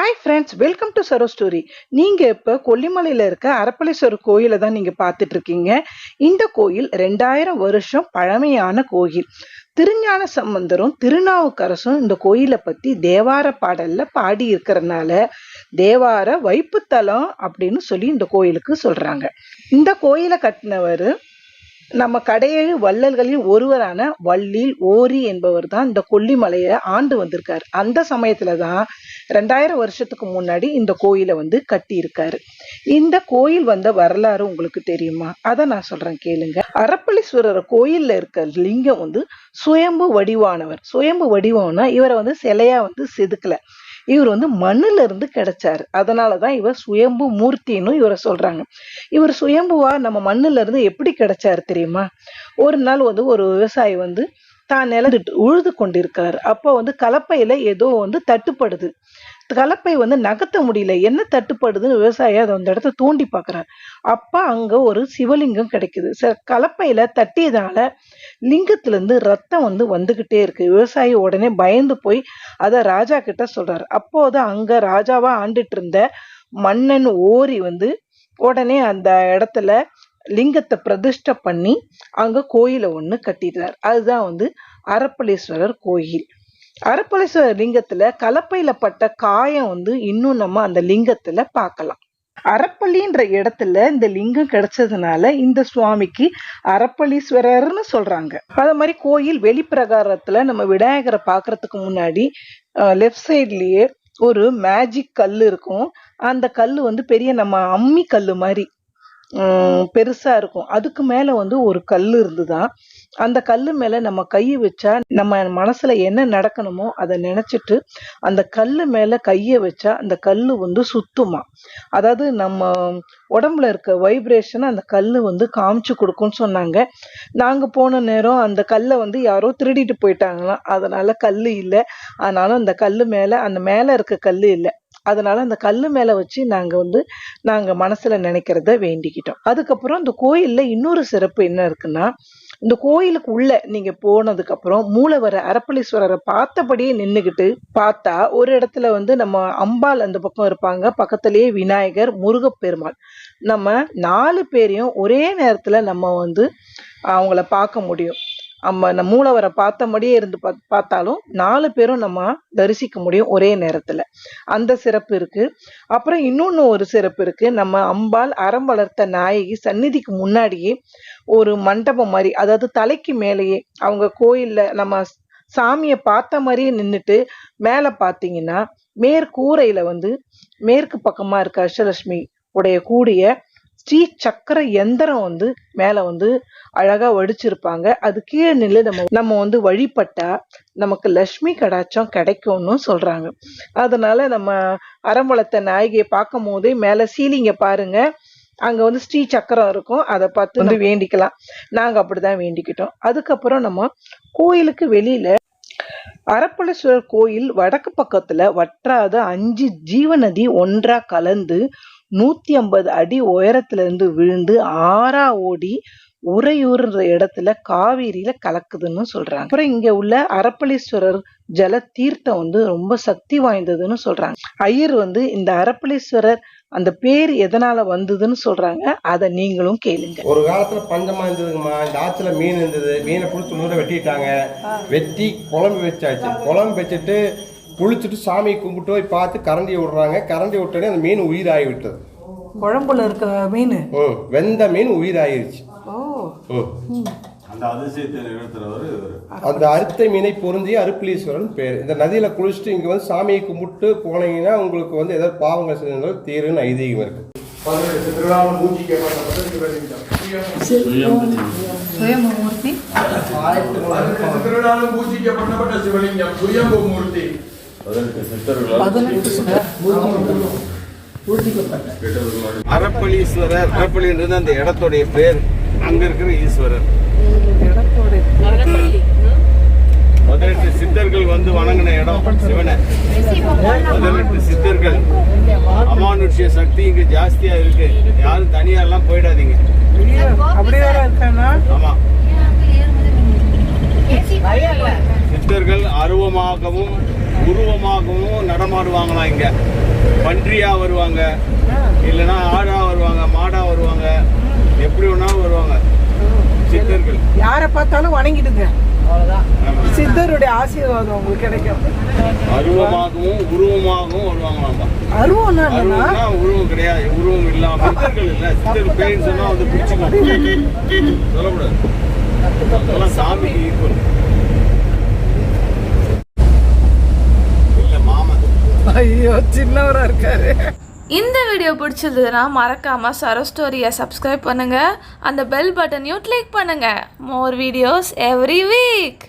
Hi friends, welcome to Saro story. நீங்கள் இப்போ கொல்லிமலையில் இருக்க அரப்பளீஸ்வரர் கோயிலை தான் நீங்கள் பார்த்துட்டு இருக்கீங்க. இந்த கோயில் 2000 வருஷம் பழமையான கோயில். திருஞான சம்பந்தரும் திருநாவுக்கரசும் இந்த கோயிலை பற்றி தேவார பாடலில் பாடி இருக்கிறதுனால தேவார வைப்புத்தலம் அப்படின்னு சொல்லி இந்த கோயிலுக்கு சொல்கிறாங்க. இந்த கோயிலை கட்டினவர் நம்ம கடையேழு வள்ளல்களில் ஒருவரான வள்ளில் ஓரி என்பவர் தான் இந்த கொல்லிமலையை ஆண்டு வந்திருக்காரு. அந்த சமயத்துல தான் 2000 வருஷத்துக்கு முன்னாடி இந்த கோயிலை கட்டியிருக்காரு. இந்த கோயில் வந்த வரலாறு உங்களுக்கு தெரியுமா? அதை நான் சொல்றேன், கேளுங்க. அரப்பளீஸ்வரர் கோயில்ல இருக்க லிங்கம் சுயம்பு வடிவானவர். சுயம்பு வடிவம்னா இவரை சிலையா செதுக்கல, இவர் மண்ணுல இருந்து கிடைச்சாரு. அதனாலதான் இவர் சுயம்பு மூர்த்தின்னு இவரை சொல்றாங்க. இவர் சுயம்புவா நம்ம மண்ணுல இருந்து எப்படி கிடைச்சாரு தெரியுமா? ஒரு நாள் ஒரு விவசாயி தான் நிலத்துட்டு உழுது கொண்டிருக்காரு. அப்போ கலப்பையில ஏதோ தட்டுப்படுது. கலப்பை நகர்த்த முடியல, என்ன தட்டுப்படுதுன்னு விவசாயி அதை அந்த இடத்த தோண்டி பாக்குறாரு. அப்ப அங்க ஒரு சிவலிங்கம் கிடைக்குது. கலப்பையில தட்டியதால லிங்கத்துல இருந்து ரத்தம் வந்துகிட்டே இருக்கு. விவசாயி உடனே பயந்து போய் அத ராஜா கிட்ட சொல்றாரு. அப்போது அங்க ராஜாவா ஆண்டுட்டு இருந்த மன்னன் ஓரி உடனே அந்த இடத்துல லிங்கத்தை பிரதிஷ்டை பண்ணி அங்க கோயிலை கட்டிடுறாரு. அதுதான் அரப்பளீஸ்வரர் கோயில். அரப்பளீஸ்வரர் லிங்கத்துல கலப்பையில பட்ட காயம் இன்னும் நம்ம அந்த லிங்கத்துல பார்க்கலாம். அரப்பள்ளின்ற இடத்துல இந்த லிங்கம் கிடைச்சதுனால இந்த சுவாமிக்கு அரப்பளீஸ்வரர்னு சொல்றாங்க. அதே மாதிரி கோயில் வெளிப்பிரகாரத்துல நம்ம விநாயகரை பாக்குறதுக்கு முன்னாடி லெஃப்ட் சைட்லயே ஒரு மேஜிக் கல் இருக்கும். அந்த கல்லு பெரிய நம்ம அம்மி கல்லு மாதிரி பெருசா இருக்கும். அதுக்கு மேல ஒரு கல்லு இருந்துதான். அந்த கல்லு மேல நம்ம கையை வச்சா நம்ம மனசுல என்ன நடக்கணுமோ அதை நினைச்சிட்டு அந்த கல்லு மேல கைய வச்சா அந்த கல்லு சுத்துமா. அதாவது நம்ம உடம்புல இருக்க வைப்ரேஷன் அந்த கல்லு காமிச்சு கொடுக்கும்னு சொன்னாங்க. நாங்க போன நேரம் அந்த கல்லை யாரோ திருடிட்டு போயிட்டாங்களாம். அதனால கல்லு இல்லை. அதனால அந்த கல்லு மேல அந்த மேல இருக்க கல்லு இல்லை. அதனால அந்த கல்லு மேல வச்சு நாங்க மனசுல நினைக்கிறத வேண்டிக்கிட்டோம். அதுக்கப்புறம் இந்த கோயில்ல இன்னொரு சிறப்பு என்ன இருக்குன்னா, இந்த கோயிலுக்கு உள்ள நீங்க போனதுக்கு அப்புறம் மூலவர அரப்பளீஸ்வரரை பார்த்தபடியே நின்னுகிட்டு பார்த்தா ஒரு இடத்துல நம்ம அம்பாள் அந்த பக்கம் இருப்பாங்க, பக்கத்திலேயே விநாயகர், முருகப்பெருமாள். நம்ம 4 பேரையும் ஒரே நேரத்துல நம்ம அவங்கள பார்க்க முடியும். நம்ம மூலவரை பார்த்தபடியே இருந்து பார்த்தாலும் 4 பேரும் நம்ம தரிசிக்க முடியும் ஒரே நேரத்துல. அந்த சிறப்பு இருக்கு. அப்புறம் இன்னொன்னு ஒரு சிறப்பு இருக்கு. நம்ம அம்பாள் அறம் வளர்த்த நாயகி சந்நிதிக்கு முன்னாடியே ஒரு மண்டபம் மாதிரி, அதாவது தலைக்கு மேலேயே அவங்க கோயில்ல நம்ம சாமியை பார்த்த மாதிரியே நின்றுட்டு மேல பாத்தீங்கன்னா மேற்கூரையில மேற்கு பக்கமா இருக்க அஷ்டலட்சுமி உடைய கூடிய ஸ்ரீ சக்கர எந்திரம் மேல அழகா வடிச்சிருப்பாங்க. அது கீழே நின்று நம்ம வழிபட்டா நமக்கு லட்சுமி கடாட்சம் கிடைக்கும்னு சொல்றாங்க. அதனால நம்ம அறம்பளத்த நாயகியை பார்க்கும் போதே மேல சீலிங்க பாருங்க, அங்க ஸ்ரீ சக்கரம் இருக்கும். அதை பார்த்து வேண்டிக்கலாம். நாங்க அப்படிதான் வேண்டிக்கிட்டோம். அதுக்கப்புறம் நம்ம கோயிலுக்கு வெளியில அரப்பளீஸ்வரர் கோயில் வடக்கு பக்கத்துல வற்றாத 5 ஜீவநதி ஒன்றா கலந்து 150 அடி உயரத்துல இருந்து விழுந்து ஆறா ஓடி உறையூர்ன்ற இடத்துல காவேரியில கலக்குதுன்னு சொல்றாங்க. அப்புறம் இங்க உள்ள அரப்பளீஸ்வரர் ஜல தீர்த்தம் ரொம்ப சக்தி வாய்ந்ததுன்னு சொல்றாங்க. ஐயர் இந்த அரப்பளீஸ்வரர் அந்த பேர் எதனால வந்ததுன்னு சொல்றாங்க. அதை நீங்களும் கேளுங்க. ஒரு காலத்துல பஞ்சமா இருந்ததுங்கம்மா. இந்த ஆத்துல மீன் இருந்தது. மீனை புடிச்சு நூற வெட்டிட்டாங்க. வெட்டி குழம்பு வச்சாச்சு. குழம்பு வச்சுட்டு குளிச்சுட்டு சாமி கும்பிட்டு போய் பார்த்து கரண்டி விடுறாங்க. கரண்டி விட்டோடனே அந்த மீன் உயிராகி விட்டது. குழம்புல இருக்க மீன் வெந்த மீன் உயிராயிருச்சு. அந்த அறுத்த மீனை பொருந்தி அரப்பளீஸ்வரன் பேர். இந்த நதியில குளிச்சுட்டு இங்க சாமியை கும்பிட்டு போனீங்கன்னா உங்களுக்கு ஏதாவது பாவங்கள் செஞ்சாலும் தீருன்னு ஐதீகம் இருக்கு. அரப்பளீஸ்வரர், அரப்பளின்றது அந்த இடத்துடைய பேர். அங்க இருக்கிற ஈஸ்வரர் 18 சித்தர்கள் வணங்கின இடம் சிவனை. 18 சித்தர்கள் அமானுஷ்ய சக்தி இங்க ஜாஸ்தியா இருக்கு. யாரும் தனியா எல்லாம் போயிடாதீங்க. ஆமா, சித்தர்கள் அருவமாகவும் உருவமாகவும் நடமாடுவாங்களாம் இங்க. பன்றியா வருவாங்க, இல்லைன்னா ஆடா வருவாங்க, மாடா வருவாங்க, எப்படி வேணாலும் வருவாங்க சித்தர்கள். யாரை பார்த்தாலும் வணங்கிடுங்க, அவ்வளவுதான். சித்தருடைய ஆசீர்வாதம் உங்களுக்கு கிடைக்கும். அருவமாகவும் உருவமாகவும் வருவாங்களாம்பா. அருவம்னா என்னன்னா அருவம்னா உருவம் கிடையாது, உருவம் இல்லாம சித்தர்கள் இல்ல. சித்தர் பேருன்னு சொன்னா வந்து பிடிச்சிக்கணும், சொல்லக்கூடாது. அதெல்லாம் சாமிக்கு ஈக்குவல். இல்ல மாமன். ஐயோ சின்னவரா இருக்காரு. இந்த வீடியோ பிடிச்சிருந்ததுன்னா மறக்காம சரோ ஸ்டோரியை சப்ஸ்கிரைப் பண்ணுங்க, அந்த பெல் பட்டனையும் கிளிக் பண்ணுங்க. More videos every week.